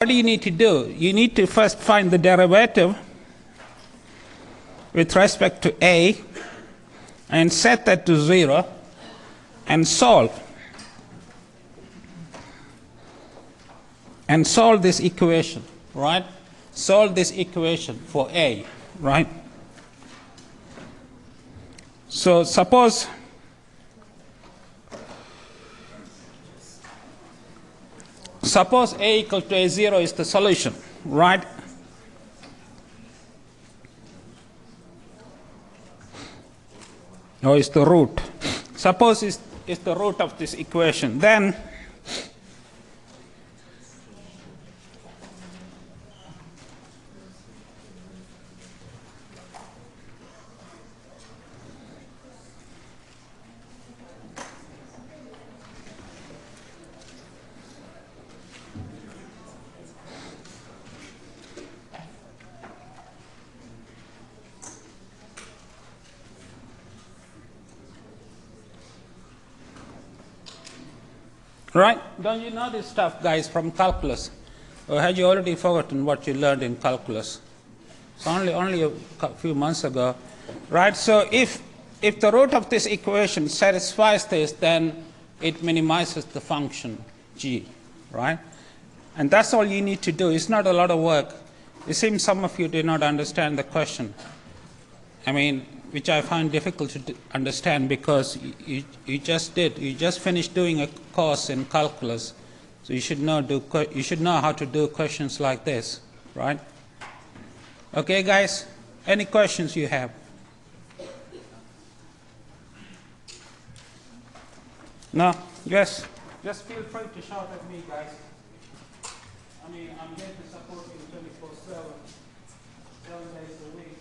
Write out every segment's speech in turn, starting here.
what do you need to do? You need to first find the derivative with respect to a and set that to 0 and solve. And solve this equation, right? Solve this equation for a, right? So suppose a equal to a0 is the solution, right? Or is the root. Suppose it's the root of this equation. Then right? Don't you know this stuff, guys, from calculus? Or had you already forgotten what you learned in calculus? It's only a few months ago, right? So if the root of this equation satisfies this, then it minimizes the function g, right? And that's all you need to do. It's not a lot of work. It seems some of you did not understand the question. I mean, which I find difficult to understand because you just finished doing a course in calculus, so you should know how to do questions like this, right? Okay, guys, any questions you have? No? Yes? Just feel free to shout at me, guys. I mean, I'm here to support you 24/7, 7 days a week.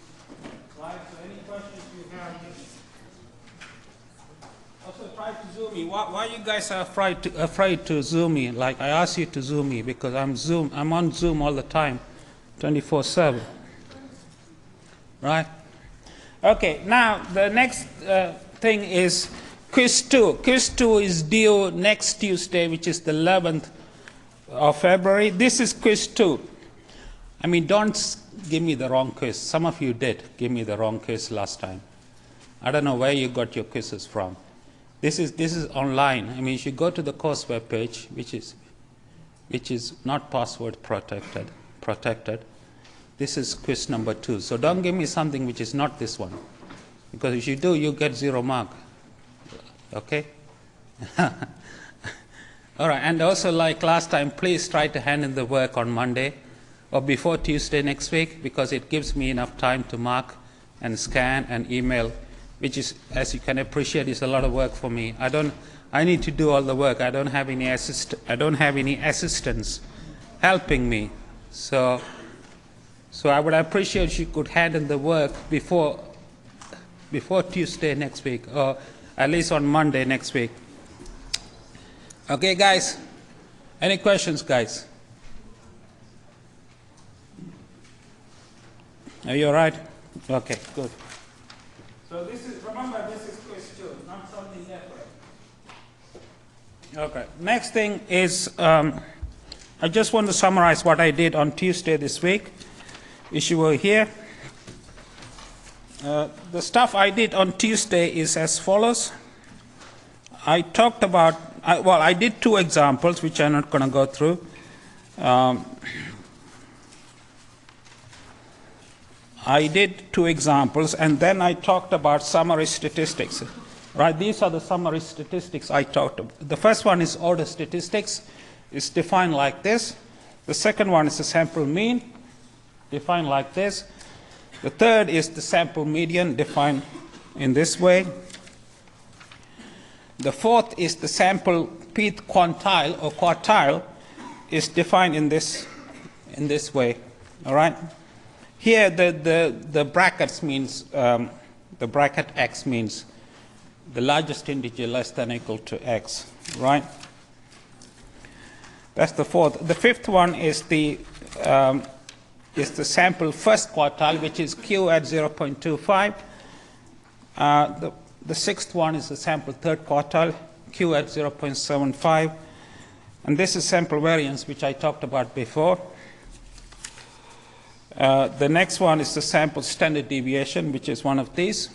Right, so any questions you have? Also try to Zoom me. Why you guys are afraid to Zoom me? Like I asked you to Zoom me because I'm on Zoom all the time, 24/7. Right? Okay, now the next thing is quiz 2. Quiz 2 is due next Tuesday, which is the 11th of February. This is quiz 2. I mean, don't give me the wrong quiz. Some of you did give me the wrong quiz last time. I don't know where you got your quizzes from. This is online. I mean, you should go to the course web page, which is not password protected. This is quiz number 2. So don't give me something which is not this one, because if you do, you get 0 mark. Okay. All right. And also, like last time, please try to hand in the work on Monday or before Tuesday next week, because it gives me enough time to mark and scan and email, which is, as you can appreciate, is a lot of work for me. I need to do all the work. I don't have any assistants helping me. So I would appreciate if you could hand in the work before Tuesday next week, or at least on Monday next week. Okay, guys? Any questions, guys? Are you all right? Okay, good. So remember, this is quiz 2, not something different. Okay, next thing is, I just want to summarize what I did on Tuesday this week. If you were here, the stuff I did on Tuesday is as follows. I talked about, I did 2 examples, which I'm not going to go through. I did 2 examples, and then I talked about summary statistics. Right, these are the summary statistics I talked about. The first one is order statistics. It's defined like this. The second one is the sample mean, defined like this. The third is the sample median, defined in this way. The fourth is the sample p-th quantile or quartile, is defined in this way. All right. Here the brackets means the bracket x means the largest integer less than or equal to x. Right. That's the fourth. The fifth one is the sample first quartile, which is q at 0.25. The sixth one is the sample third quartile, q at 0.75. And this is sample variance, which I talked about before. The next one is the sample standard deviation, which is one of these.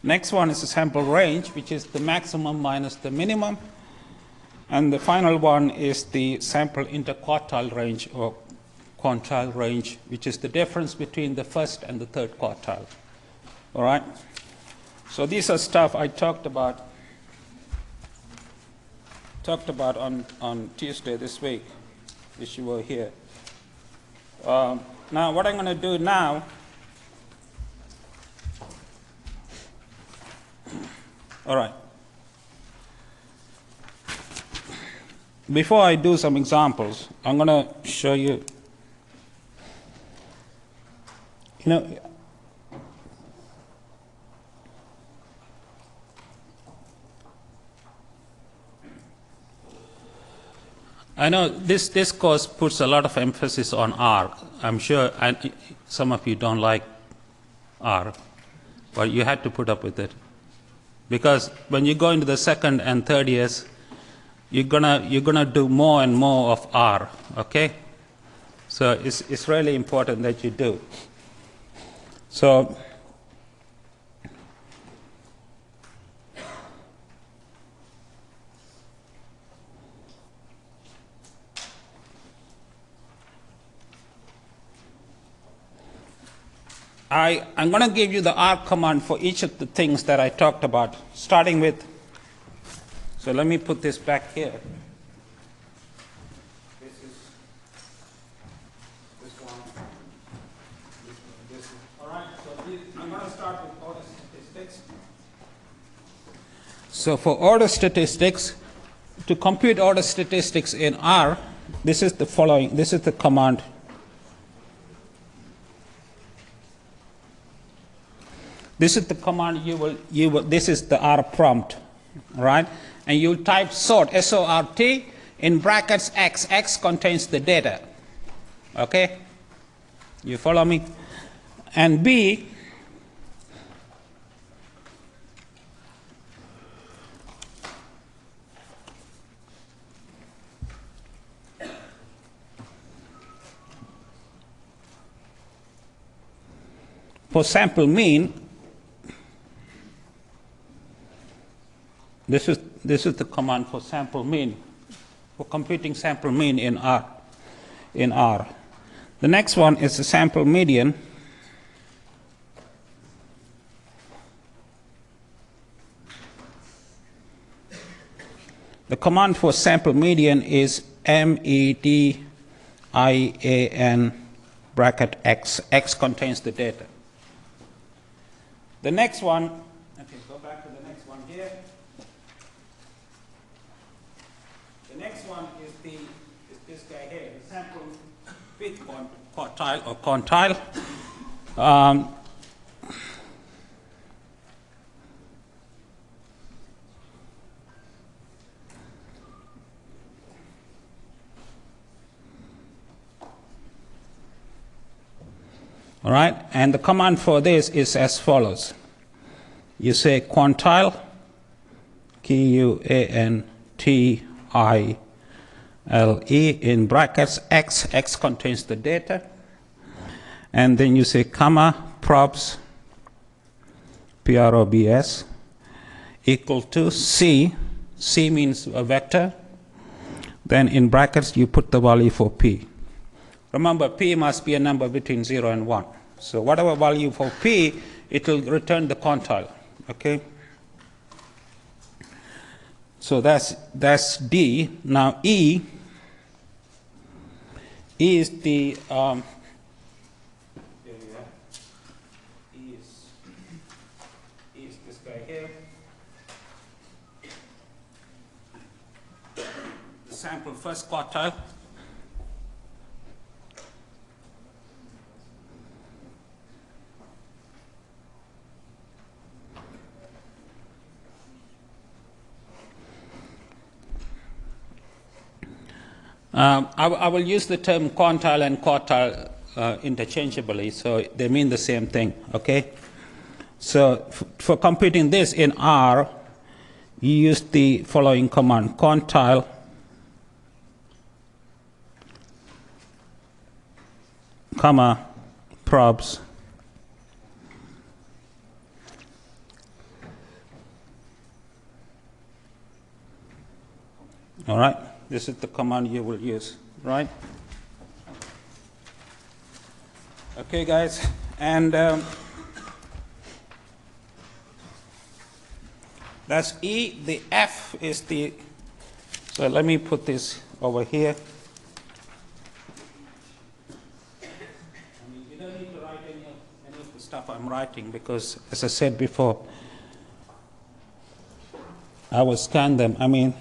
Next one is the sample range, which is the maximum minus the minimum. And the final one is the sample interquartile range or quantile range, which is the difference between the first and the third quartile. All right? So these are stuff I talked about on Tuesday this week, which you were here. Now, what I'm going to do now, all right. Before I do some examples, I'm going to show you, I know this course puts a lot of emphasis on R. I'm sure some of you don't like R, but you had to put up with it. Because when you go into the second and third years, you're gonna do more and more of R, okay? So it's really important that you do. So I'm going to give you the R command for each of the things that I talked about, starting with, so let me put this back here. This is this one, this. All right, so I'm going to start with order statistics. So for order statistics, to compute order statistics in R, this is the following, this is the command. This is the command you will, this is the R prompt, right? And you type sort, S-O-R-T, in brackets X. X contains the data, okay? You follow me? And B, for sample mean, this is the command for sample mean, for computing sample mean in R. The next one is the sample median. The command for sample median is median bracket X. X contains the data. The next one, okay, go back to the next one here. The next one is this guy here, the sample fit quartile or quantile. All right, and the command for this is as follows. You say quantile, Q-U-A-N-T-I-L-E, in brackets X. X contains the data. And then you say comma, probs, P-R-O-B-S, equal to C. C means a vector. Then in brackets you put the value for P. Remember, P must be a number between 0 and 1. So whatever value for P, it will return the quantile, okay? So that's D. Now E is the, here we are. E is this guy here. The sample first quartile. I will use the term quantile and quartile interchangeably, so they mean the same thing, okay? So for computing this in R, you use the following command, quantile, comma, probs. All right, this is the command you will use, right? Okay, guys, and that's E. The F is the, so let me put this over here. I mean, you don't need to write any of the stuff I'm writing because, as I said before, I will scan them. I mean,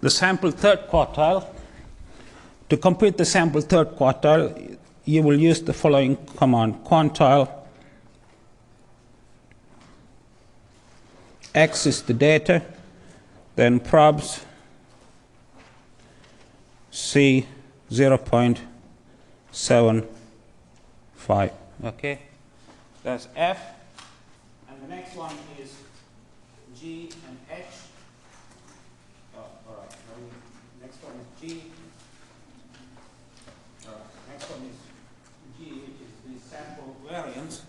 the sample third quartile. To compute the sample third quartile, you will use the following command: quantile. X is the data, then probs C 0.75. Okay, that's F, and the next one is G and H. All right. Next one is G. Next one is G, which is the sample variance.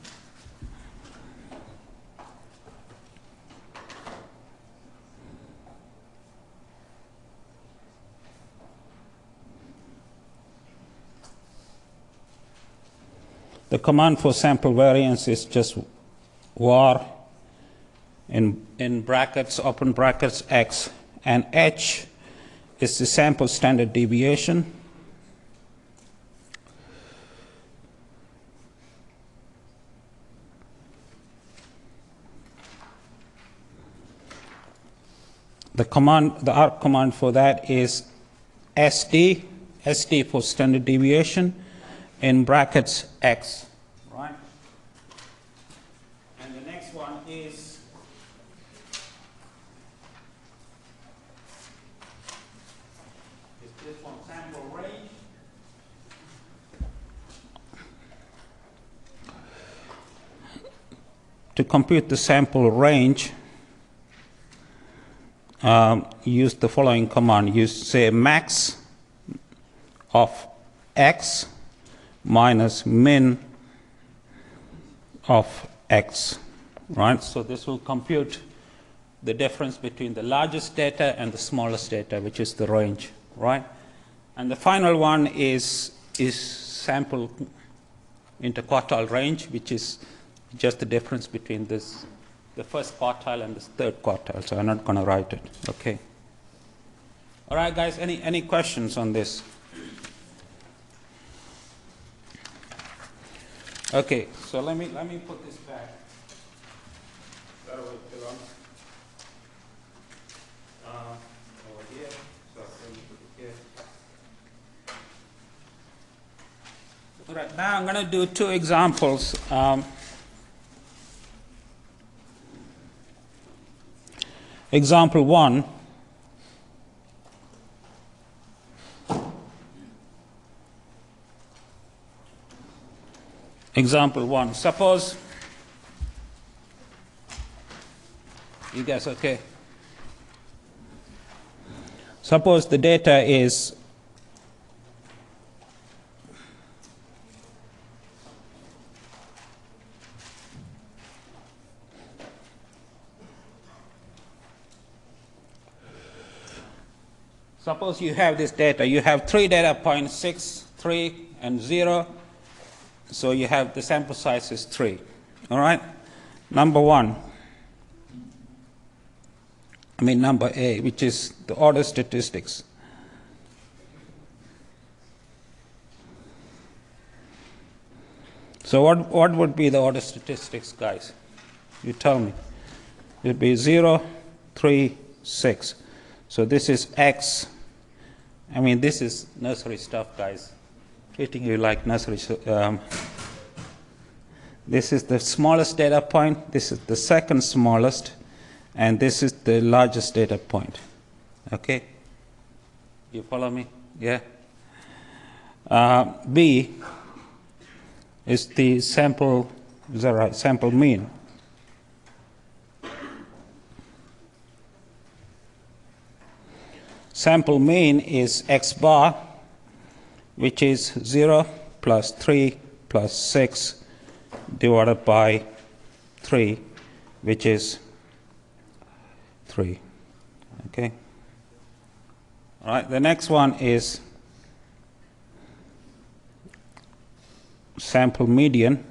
The command for sample variance is just var in brackets, open brackets, X, and H is the sample standard deviation. The R command for that is SD for standard deviation, in brackets X, right? And the next one is this one, sample range. To compute the sample range, use the following command. You say max of X minus min of X, right? So this will compute the difference between the largest data and the smallest data, which is the range, right? And the final one is sample interquartile range, which is just the difference between the first quartile and the third quartile. So I'm not going to write it. Okay. All right, guys. Any questions on this? Okay. So let me put this back. Over here. So let me put it here. All right. Now I'm going to do two examples. Example 1. Example 1. Suppose, you guys okay? Suppose the data is suppose you have this data. You have 3 data points, 6, 3, and 0. So you have the sample size is 3. All right? Number A, which is the order statistics. So what would be the order statistics, guys? You tell me. It would be 0, 3, 6. So this is X. I mean, this is nursery stuff, guys. Treating you like nursery. This is the smallest data point. This is the second smallest. And this is the largest data point. Okay? You follow me? Yeah? B, is the sample, is that right, sample mean. Sample mean is x bar, which is 0 plus 3 plus 6 divided by 3, which is 3. Okay. All right, the next one is sample median.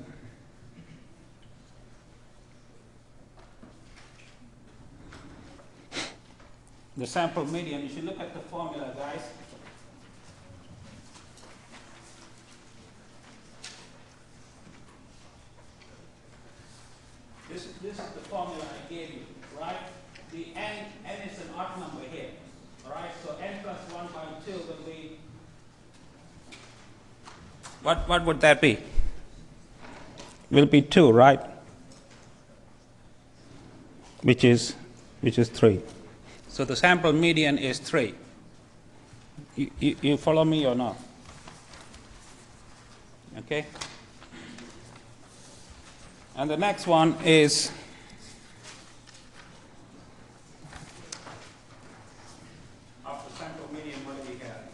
The sample median, you should look at the formula, guys. This is the formula I gave you, right? The n is an odd number here, all right? So n plus 1 by 2 will be, what would that be? Will be 2, right? Which is 3. So the sample median is 3. You follow me or not? Okay. And the next one is after sample median, what do we have?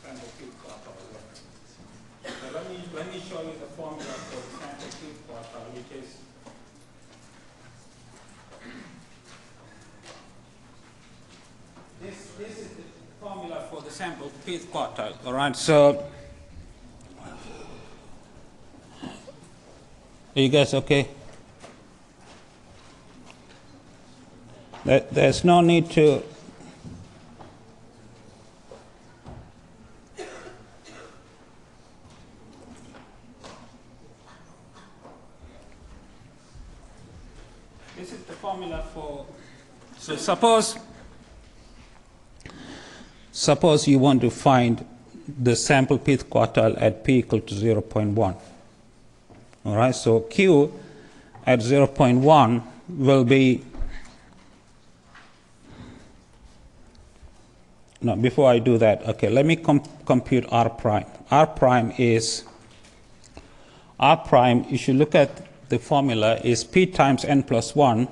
Sample cube quartile. So let me show you the formula for the sample cube quartile, which is this is the formula for the sample fifth quartile. All right, so are you guys okay? There's no need to this is the formula for, so suppose you want to find the sample pith quartile at p equal to 0.1. All right, so q at 0.1 will be, no, before I do that, okay, let me compute r prime. R prime, you should look at the formula, is p times n plus 1,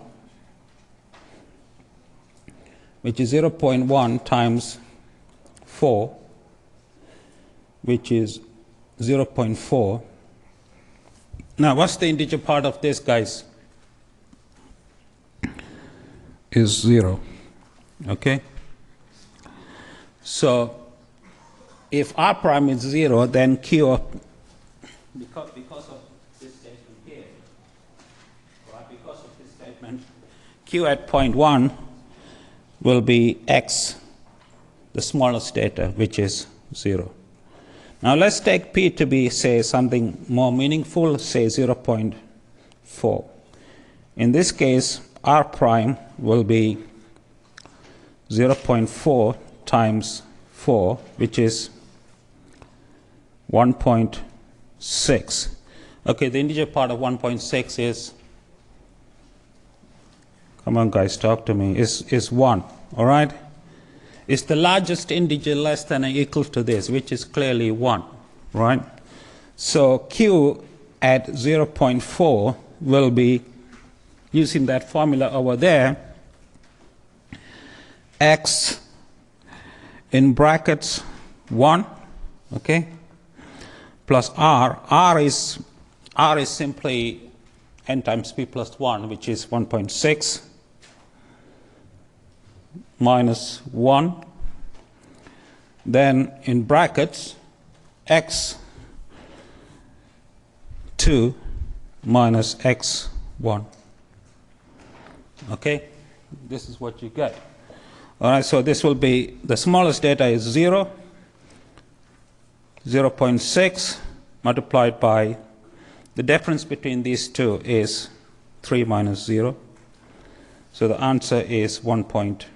which is 0.1 times 4, which is 0.4. Now, what's the integer part of this, guys? Is 0. Okay? So, if r prime is 0, then q of, because of this statement here, right, because of this statement, q at 0.1 will be x, the smallest data, which is 0. Now let's take p to be, say, something more meaningful, say 0.4. In this case, r prime will be 0.4 times 4, which is 1.6. Okay, the integer part of 1.6 is, come on guys, talk to me, is 1, all right? It's the largest integer less than or equal to this, which is clearly 1, right? So q at 0.4 will be, using that formula over there, x in brackets 1, okay, plus r. R is simply n times p plus 1, which is 1.6. minus 1, then in brackets x2 minus x1. Okay, this is what you get. All right, so this will be, the smallest data is 0, 0.6 multiplied by, the difference between these two is 3 minus 0. So the answer is 1.8.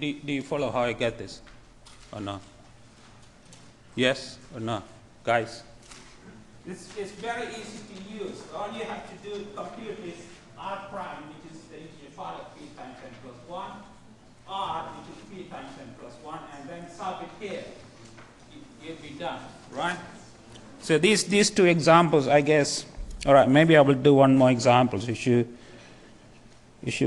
Do you follow how I get this or not? Yes or no? Guys? This is very easy to use. All you have to do to compute is r prime, which is the integer part. So these two examples, I guess. All right, maybe I will do one more example. So if you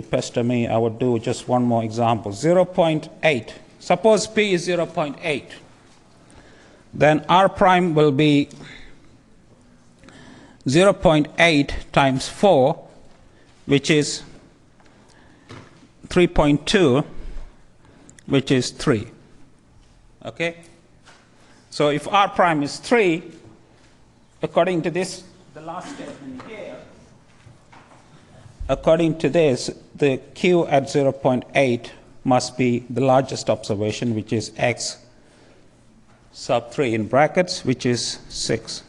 pester me, I will do just one more example. 0.8. Suppose P is 0.8. Then R prime will be 0.8 times 4, which is 3.2, which is 3. Okay? So if R prime is 3, according to this, the last statement here, according to this, the Q at 0.8 must be the largest observation, which is X sub 3 in brackets, which is 6.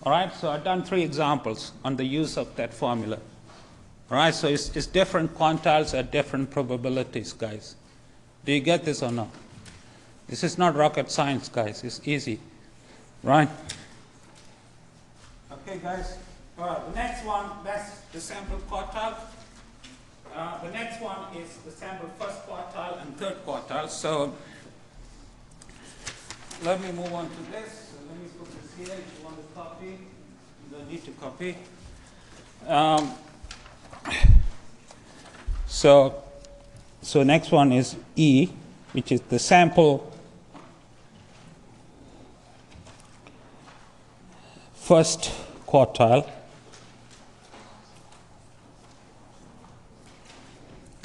All right, so I've done 3 examples on the use of that formula. All right, so it's different quantiles at different probabilities, guys. Do you get this or not? This is not rocket science, guys. It's easy, right? Okay, guys. All right, the next one, that's the sample quartile. The next one is the sample first quartile and third quartile. So let me move on to this. So let me put this here. If you want to copy, you don't need to copy. So next one is E, which is the sample first quartile.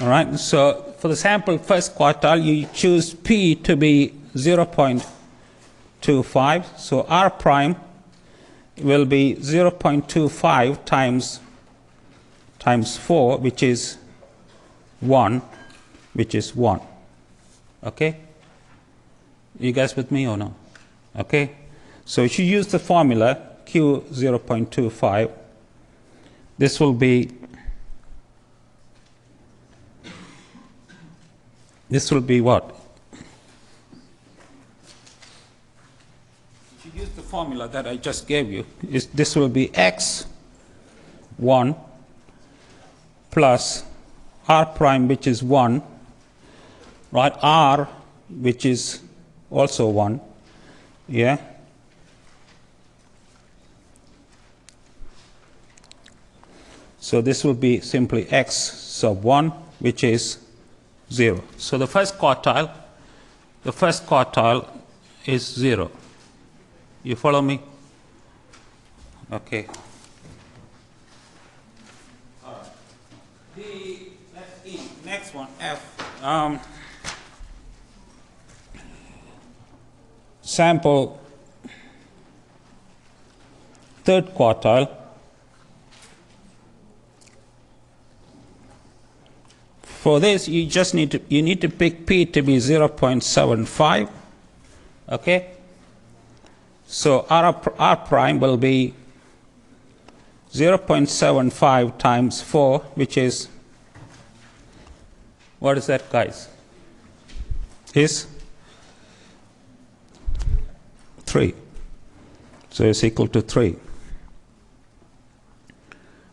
All right, so for the sample first quartile, you choose P to be 0.25. So R prime will be 0.25 times 4, which is 1, which is 1. Okay? You guys with me or no? Okay? So if you use the formula Q 0.25, this will be what? If you use the formula that I just gave you, this will be X1 plus R prime, which is 1, right? R, which is also 1, yeah? So this will be simply X sub 1, which is 0. So the first quartile is 0. You follow me? Okay. Let's E. Next one, F. Sample third quartile. For this, you just need to pick P to be 0.75. Okay. So R prime will be 0.75 times 4, which is, what is that, guys? Is 3. So it's equal to 3.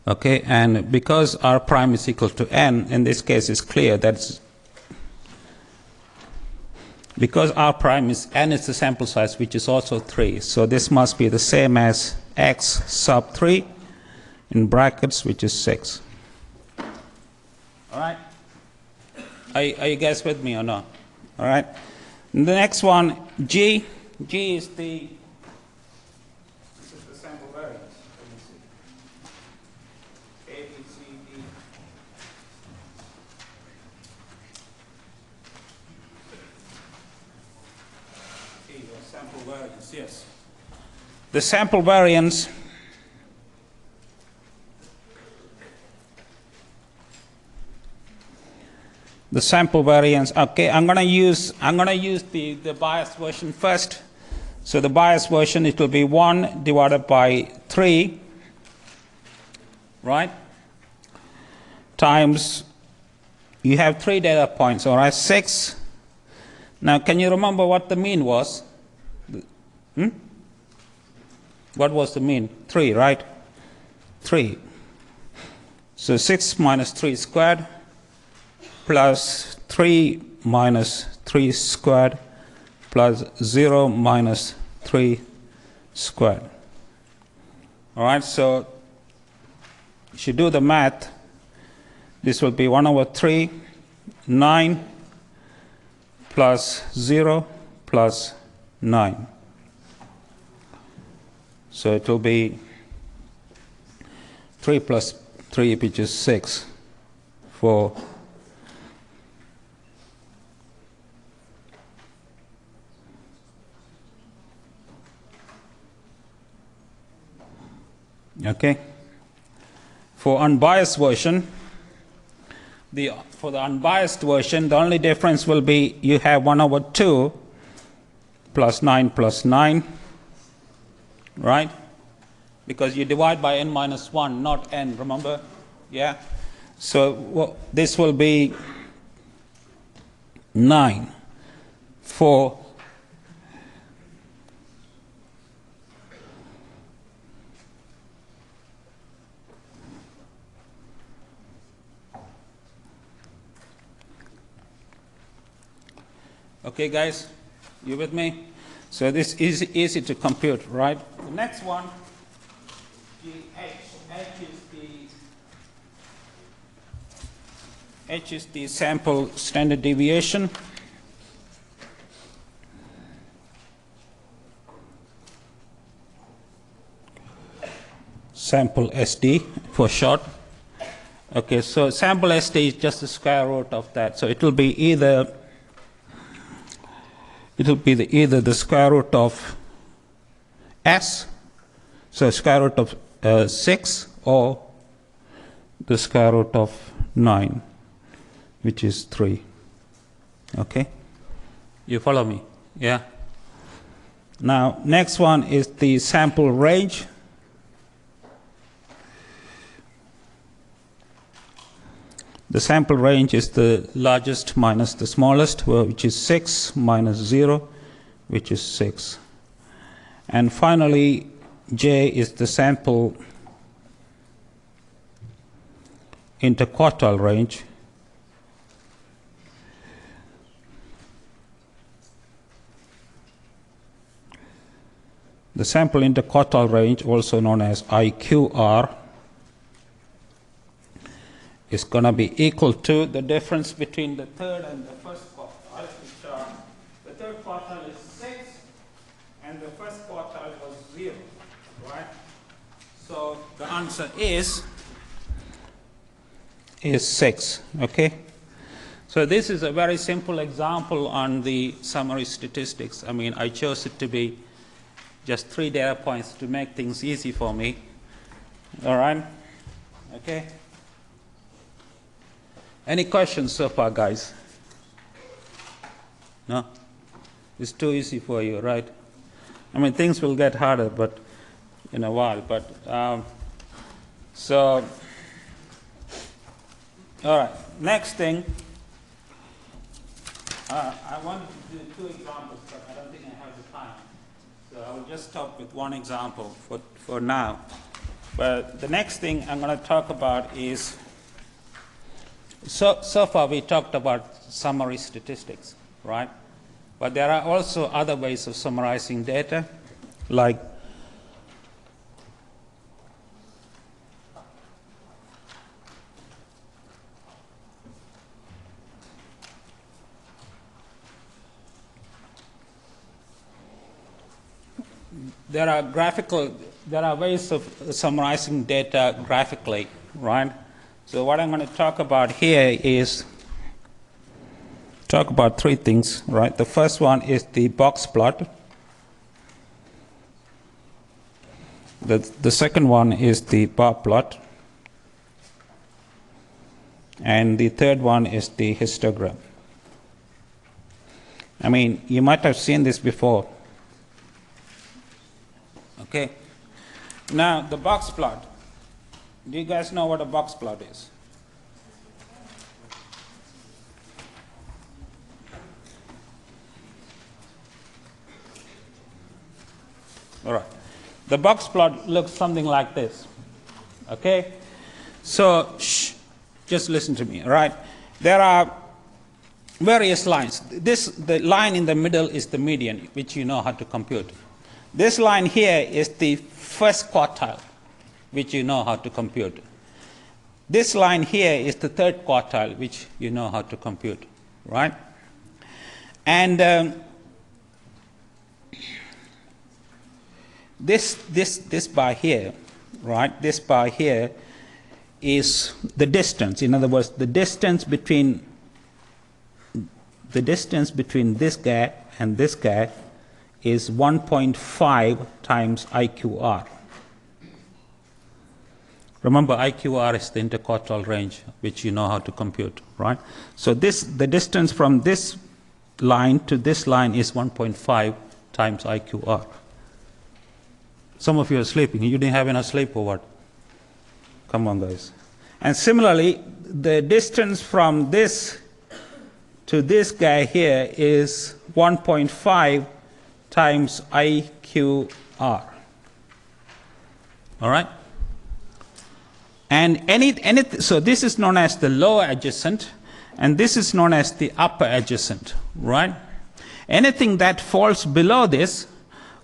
Okay, and because R prime is equal to n, in this case it's clear that because R prime is n is the sample size, which is also 3. So this must be the same as X sub 3 in brackets, which is 6. All right? Are you guys with me or not? All right? And the next one, G. G is the sample variance. Let me see. A, B, C, D. Okay, the sample variance, yes. The sample variance okay, I'm gonna use the biased version first. So the biased version, it will be 1 divided by 3, right? Times, you have 3 data points, all right, 6. Now, can you remember what the mean was? What was the mean? 3, right? 3. So 6 minus 3 squared plus 3 minus 3 squared plus 0 minus 3 squared. All right, so if you do the math, this will be 1 over 3, 9 plus 0 plus 9. So it will be 3 plus 3, which is 6, for okay. For unbiased version, for the unbiased version, the only difference will be you have 1 over 2 plus 9, right? Because you divide by n minus 1, not n, remember? Yeah? So this will be 9 for okay, guys, you with me? So this is easy to compute, right? The next one, H is the sample standard deviation. Sample SD for short. Okay, so sample SD is just the square root of that. So it will be either the square root of s, so square root of 6, or the square root of 9, which is 3. Okay, you follow me? Yeah. Now next one is the sample range. The sample range is the largest minus the smallest, which is 6, minus 0, which is 6. And finally, J is the sample interquartile range. The sample interquartile range, also known as IQR, is going to be equal to the difference between the third and the first quartile, which are the third quartile is 6 and the first quartile was 0, right? So the answer is 6, okay? So this is a very simple example on the summary statistics. I mean, I chose it to be just 3 data points to make things easy for me, all right? Okay? Any questions so far, guys? No? It's too easy for you, right? I mean, things will get harder, but in a while. But so, all right. Next thing, I wanted to do 2 examples, but I don't think I have the time. So I will just stop with 1 example for now. But the next thing I'm going to talk about is. So far we talked about summary statistics, right? But there are also other ways of summarizing data, like there are ways of summarizing data graphically, right? So what I'm going to talk about here is talk about 3 things, right? The first one is the box plot. The second one is the bar plot. And the third one is the histogram. I mean, you might have seen this before. Okay. Now, the box plot. Do you guys know what a box plot is? All right. The box plot looks something like this. Okay? So, just listen to me, all right? There are various lines. The line in the middle is the median, which you know how to compute. This line here is the first quartile, which you know how to compute. This line here is the third quartile, which you know how to compute, right? And this bar here, right? This bar here is the distance. In other words, the distance between this guy and this guy is 1.5 times IQR. Remember, IQR is the interquartile range, which you know how to compute, right? So the distance from this line to this line is 1.5 times IQR. Some of you are sleeping. You didn't have enough sleep or what? Come on, guys. And similarly, the distance from this to this guy here is 1.5 times IQR. All right? And so this is known as the lower adjacent, and this is known as the upper adjacent, right? Anything that falls below this,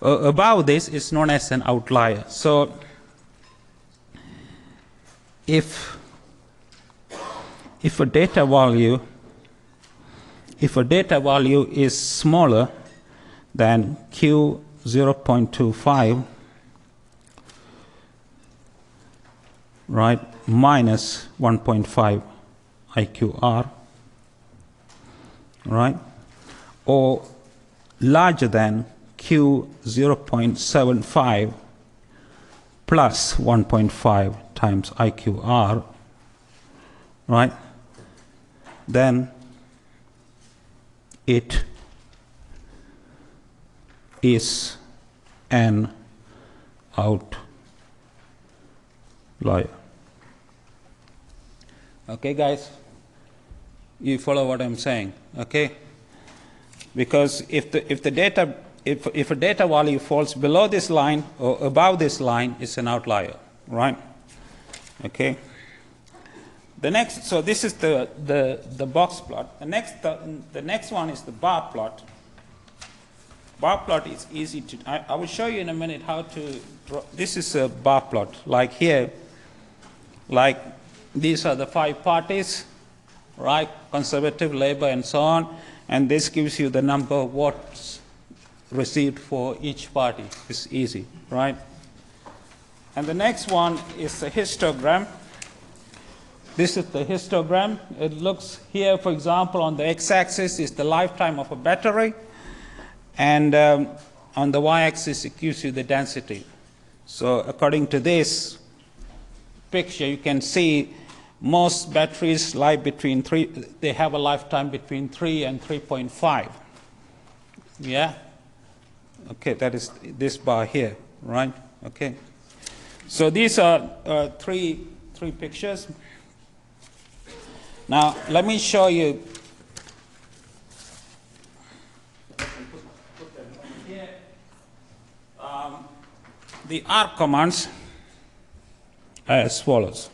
above this, is known as an outlier. So if a data value is smaller than Q 0.25, right, minus 1.5 IQR, right, or larger than Q 0.75 plus 1.5 times IQR, right, then it is an outlier. Okay, guys, you follow what I'm saying, okay? Because if a data value falls below this line or above this line, it's an outlier, right? Okay. The next, so this is the box plot. The next one is the bar plot. Bar plot is easy to. I will show you in a minute how to draw. This is a bar plot. Like here, like these are the 5 parties, right? Conservative, Labor, and so on. And this gives you the number of votes received for each party. It's easy, right? And the next one is a histogram. This is the histogram. It looks here, for example, on the x-axis is the lifetime of a battery, and on the y-axis it gives you the density. So according to this picture, you can see most batteries live between they have a lifetime between 3 and 3.5. Yeah? Okay, that is this bar here, right? Okay. So these are three pictures. Now, let me show you. Put them over here. The R commands are as follows.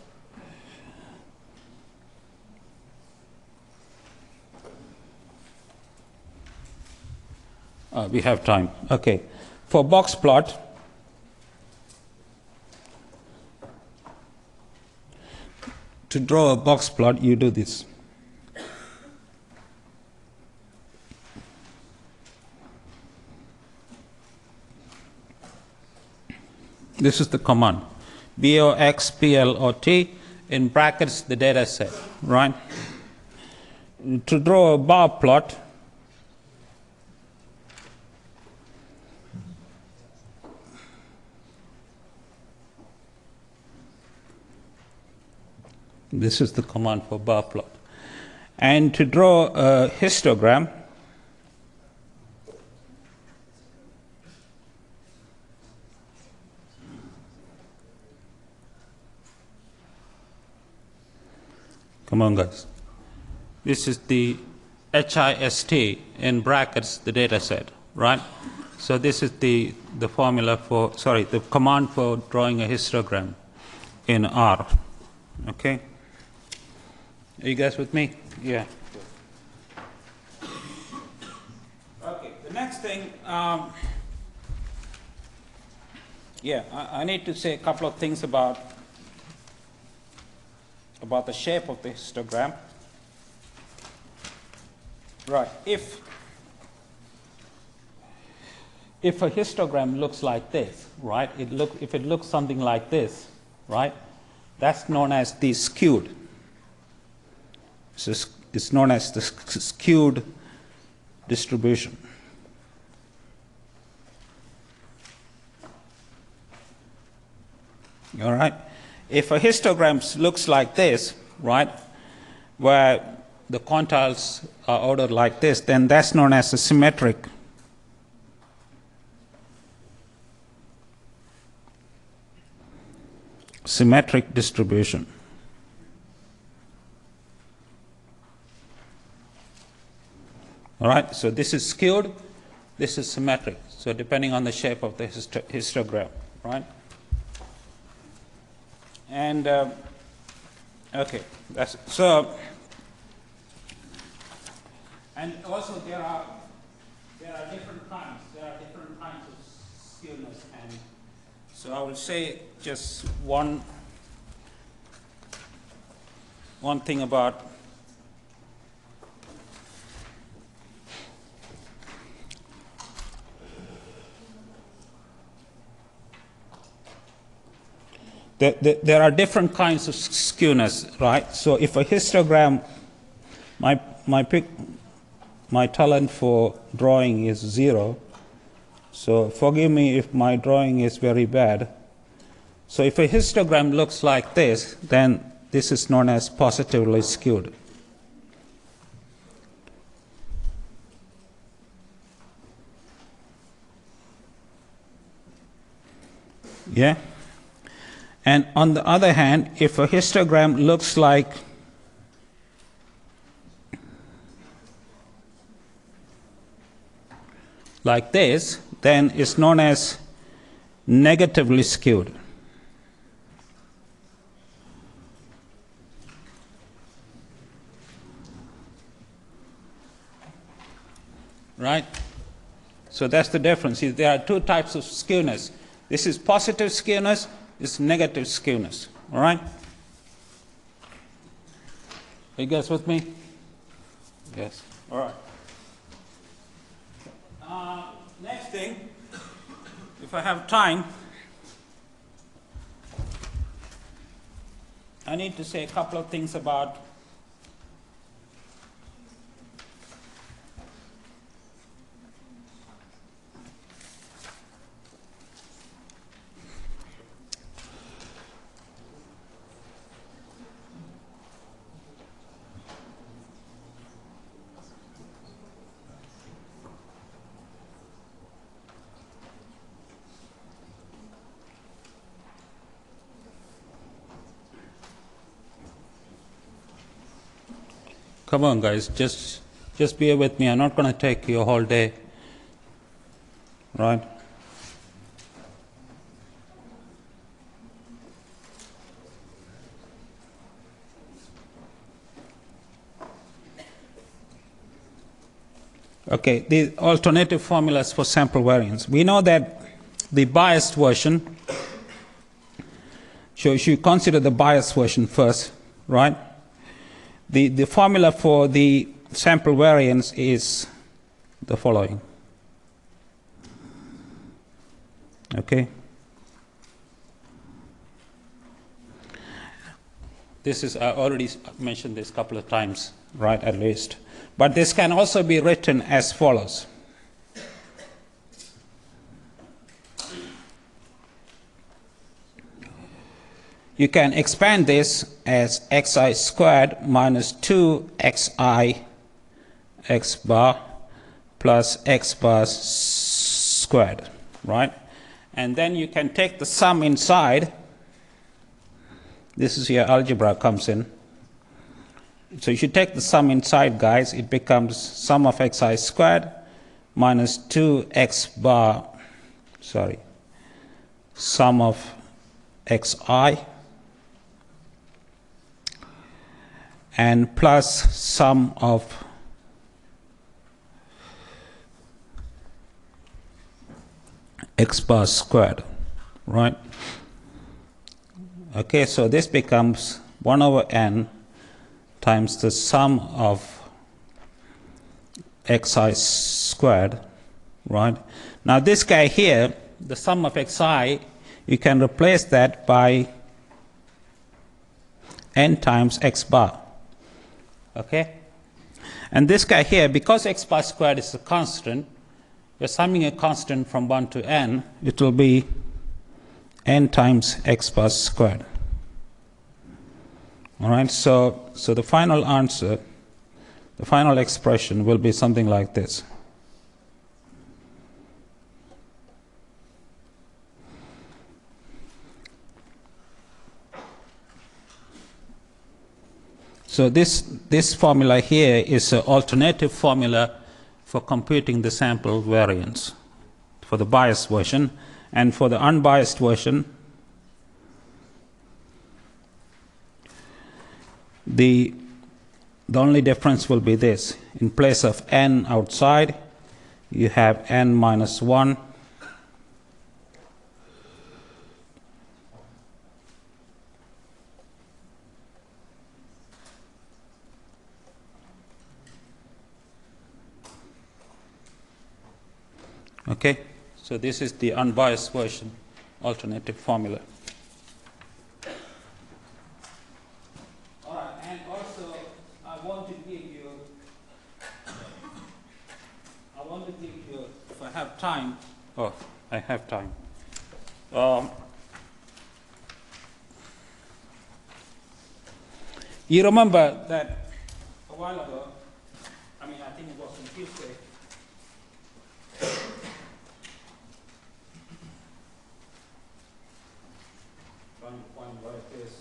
We have time. Okay. For box plot, to draw a box plot, you do this. This is the command. BOXPLOT, in brackets the data set, right? To draw a bar plot, this is the command for bar plot. And to draw a histogram, come on, guys. This is the HIST, in brackets the data set, right? So this is the formula for, the command for drawing a histogram in R. Okay? Are you guys with me? Yeah. Okay, the next thing, Yeah, I need to say a couple of things about the shape of the histogram. Right. If a histogram looks like this, right? If it looks something like this, right? That's known as the skewed. So it's known as the skewed distribution. All right. If a histogram looks like this, right, where the quantiles are ordered like this, then that's known as a symmetric distribution. All right, so this is skewed, this is symmetric. So depending on the shape of the histogram, right? And okay, that's so. And also there are different kinds. There are different kinds of skewness, and so I will say just one thing about there are different kinds of skewness, right? So if a histogram, my talent for drawing is 0, so forgive me if my drawing is very bad. So if a histogram looks like this, then this is known as positively skewed. Yeah? And on the other hand, if a histogram looks like this, then it's known as negatively skewed. Right? So that's the difference. There are two types of skewness. This is positive skewness, this is negative skewness. All right? Are you guys with me? Yes. All right. Next thing, if I have time, I need to say a couple of things about come on, guys, just bear with me. I'm not going to take your whole day, right? Okay, the alternative formulas for sample variance. We know that the biased version, so you should consider the biased version first, right? The formula for the sample variance is the following. Okay. This is, I already mentioned this a couple of times, right, at least. But this can also be written as follows. You can expand this as xi squared minus 2xi x bar plus x bar squared, right? And then you can take the sum inside. This is where algebra comes in. So you should take the sum inside, guys. It becomes sum of xi squared minus 2x bar, sum of xi and plus sum of x bar squared. right? Okay, so this becomes 1 over n times the sum of xi squared, right? Now this guy here, the sum of xi, you can replace that by n times x bar, okay? And this guy here, because x bar squared is a constant, we're summing a constant from 1 to n, it will be n times x bar squared. All right, so the final answer, the final expression will be something like this. So this formula here is an alternative formula for computing the sample variance for the biased version, and for the unbiased version, the only difference will be this. In place of n outside, you have n minus 1 okay, so this is the unbiased version, alternative formula. All right, and also I want to give you, if I have time, oh, I have time. You remember that a while ago, I mean, I think it was on Tuesday, trying to find what it is.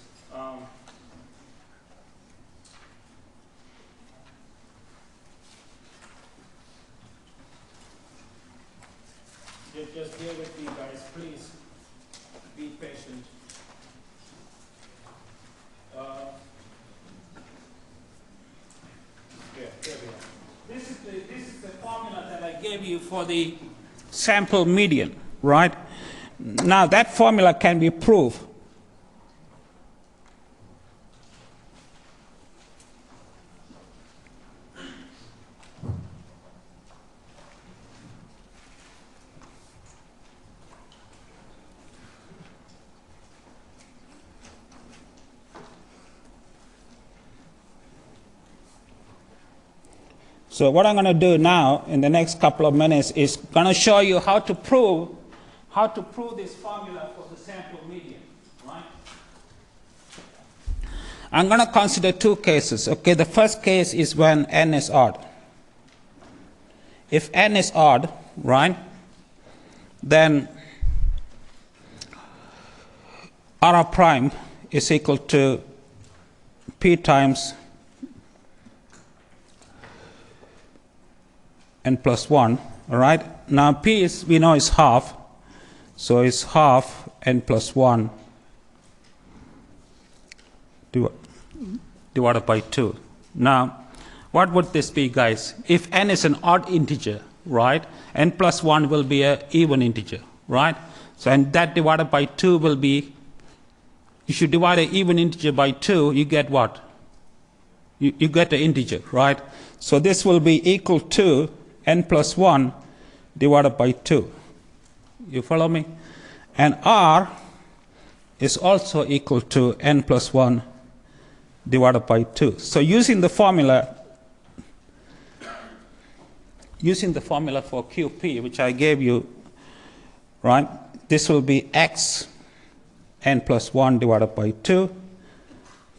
Just bear with me, guys, please. Be patient. Here we are. This is the formula that I gave you for the sample median, right? Now that formula can be proved. So what I'm going to do now in the next couple of minutes is going to show you how to prove this formula for the sample median, right? I'm going to consider two cases. Okay, the first case is when n is odd. If n is odd, right, then r prime is equal to p times n plus 1, all right? Now p is, we know, is half, so it's half n plus 1 divided by 2. Now, what would this be, guys? If n is an odd integer, right, n plus 1 will be an even integer, right? So, and that divided by 2 will be, if you divide an even integer by 2, you get what? You get an integer, right? So this will be equal to n plus 1 divided by 2. You follow me? And r is also equal to n plus 1 divided by 2. So using the formula for QP, which I gave you, right, this will be x n plus 1 divided by 2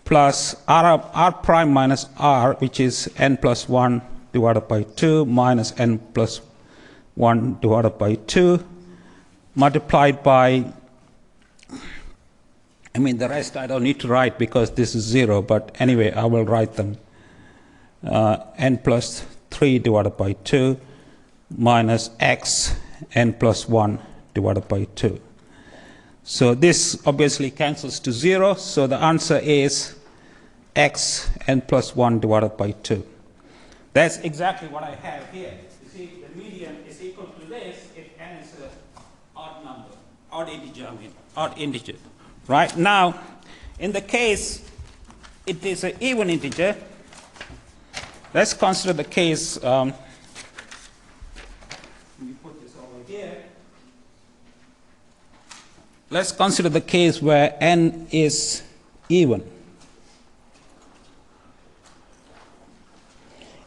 plus r prime minus r, which is n plus 1 divided by 2 minus n plus 1 divided by 2 multiplied by, I mean, the rest I don't need to write because this is 0, but anyway, I will write them. N plus 3 divided by 2 minus x n plus 1 divided by 2. So this obviously cancels to 0, so the answer is x n plus 1 divided by 2. That's exactly what I have here. You see, the median is equal to this if n is an odd number, odd integer, odd integer. Right? Now, in the case it is an even integer, let's consider the case, let me put this over here. Let's consider the case where n is even.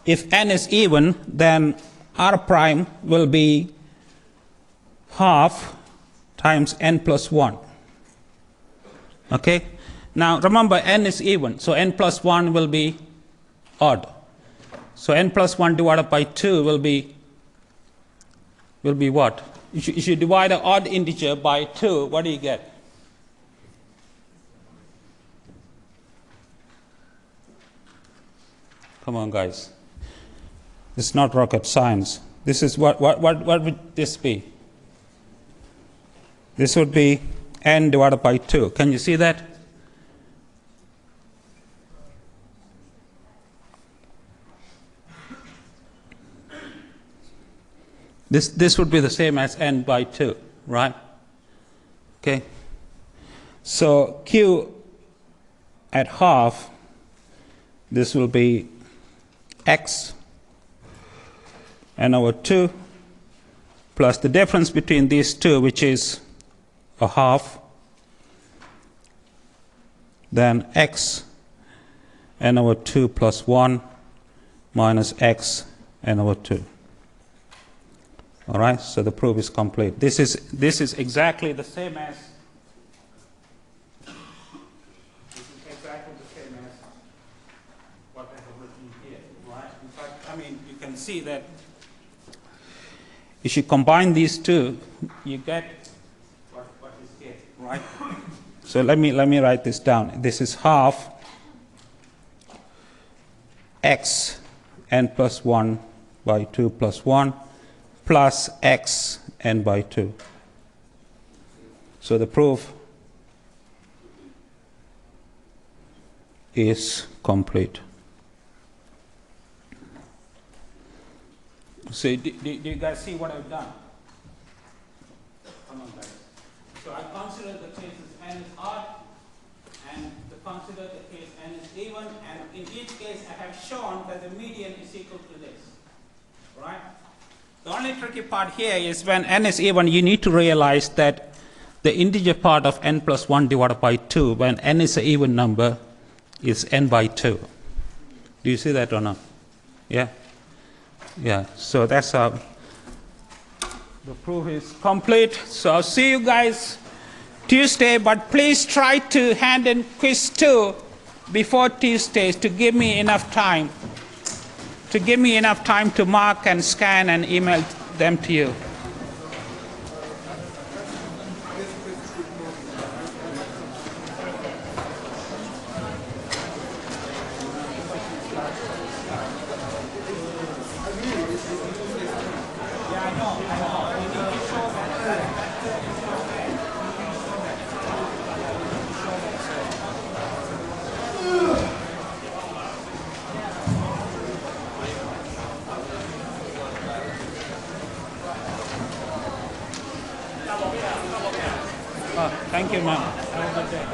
If n is even, then r prime will be half times n plus 1. Okay? Now remember, n is even, so n plus 1 will be odd. So n plus 1 divided by 2 will be what? If you divide an odd integer by 2, what do you get? Come on, guys. It's not rocket science. This is what would this be? This would be n divided by 2. Can you see that? This would be the same as n by 2, right? Okay. So q at half, this will be x n over 2 plus the difference between these two, which is a half, then x n over 2 plus 1 minus x n over 2. All right, so the proof is complete. This is exactly the same as what I have written here, right? In fact, I mean, you can see that if you combine these two, you get what is here, right? So let me write this down. This is half x n plus 1 by 2 plus 1 plus x n by 2. So the proof is complete. So do you guys see what I've done? Come on, guys. So I consider the cases n is odd, and consider the case n is even, and in each case I have shown that the median is equal to this. Right? The only tricky part here is when n is even, you need to realize that the integer part of n plus 1 divided by 2, when n is an even number, is n by 2. Do you see that or not? Yeah? Yeah, so that's how the proof is complete. So I'll see you guys Tuesday, but please try to hand in quiz 2 before Tuesday to give me enough time. To mark and scan and email them to you. Thank you, ma'am. Have a good day.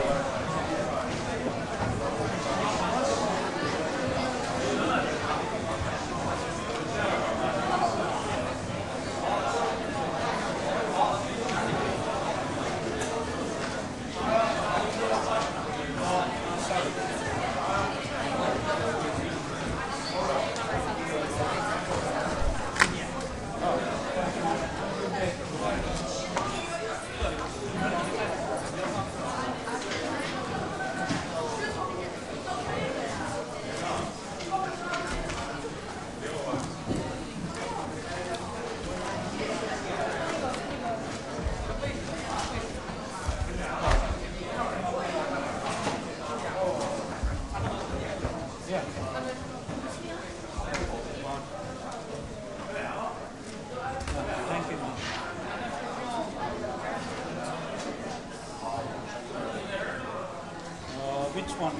Which one?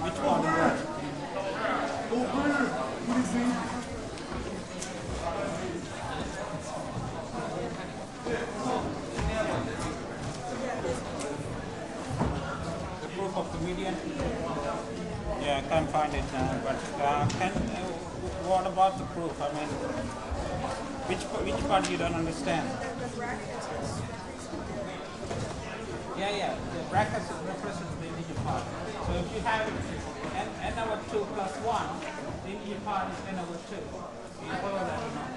What about the proof? I mean, which part you don't understand? Yeah. The brackets represent the integer part. So if you have n over 2 plus 1, the integer part is n over 2. Do you follow that or not?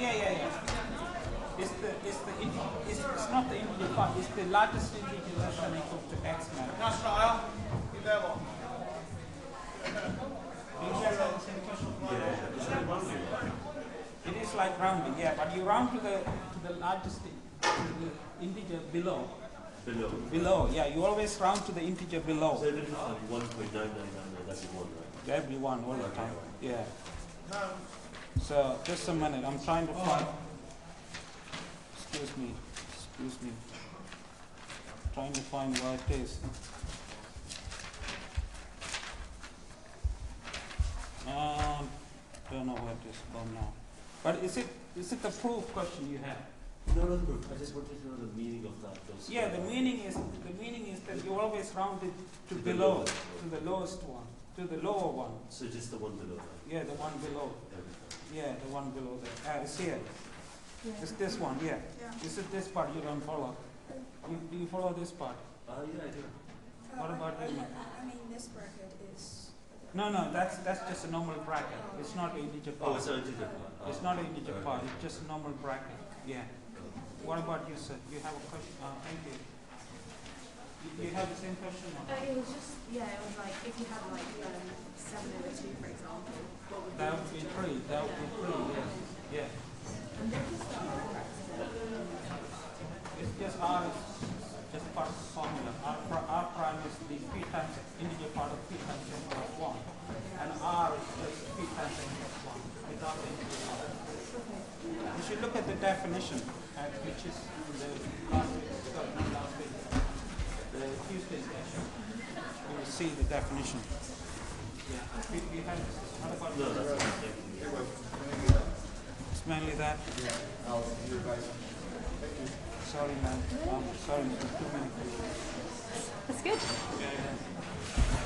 Yeah. It's not the integer part. It's the largest integer less than or equal to x matrix. Do you guys have the same question? It is like rounding, yeah, but you round to the largest integer below. Below, yeah. You always round to the integer below. So it is like 1.9999, that'd be 1, right? That'd be 1 all the time. Yeah. So just a minute. I'm trying to find. Excuse me. Trying to find where it is. Don't know where it is from now. But is it the proof question you have? No, not the proof. I just wanted to know the meaning of that. Yeah, the meaning is that you always round it to below, to the lowest one, to the lower one. So just the one below that? Yeah, the one below. Yeah, the one below there. It's here. Yeah. It's this one, yeah. Is it this part you don't follow? Do you follow this part? Yeah, I do. What about you? I mean, this bracket is... No, that's just a normal bracket. It's not an integer part. Oh, it's not an integer part. It's not an integer part. It's just a normal bracket. Yeah. What about you, sir? You have a question? Thank you. You have the same question? it was just, it was like, if you had like 7 over 2, for example, what would that would be 3. That would be 3, yeah. It's just R is just part of the formula. R prime is the p times integer part of p times n plus 1. And R is just p times n plus 1 without the integer part. You should look at the definition, which is in the last week, the Tuesday session. You will see the definition. Yeah. You have what about No, that's okay. It's mainly that. Yeah, I'll see you guys. Thank you. Sorry, man. Sorry, too many questions. That's good. Yeah.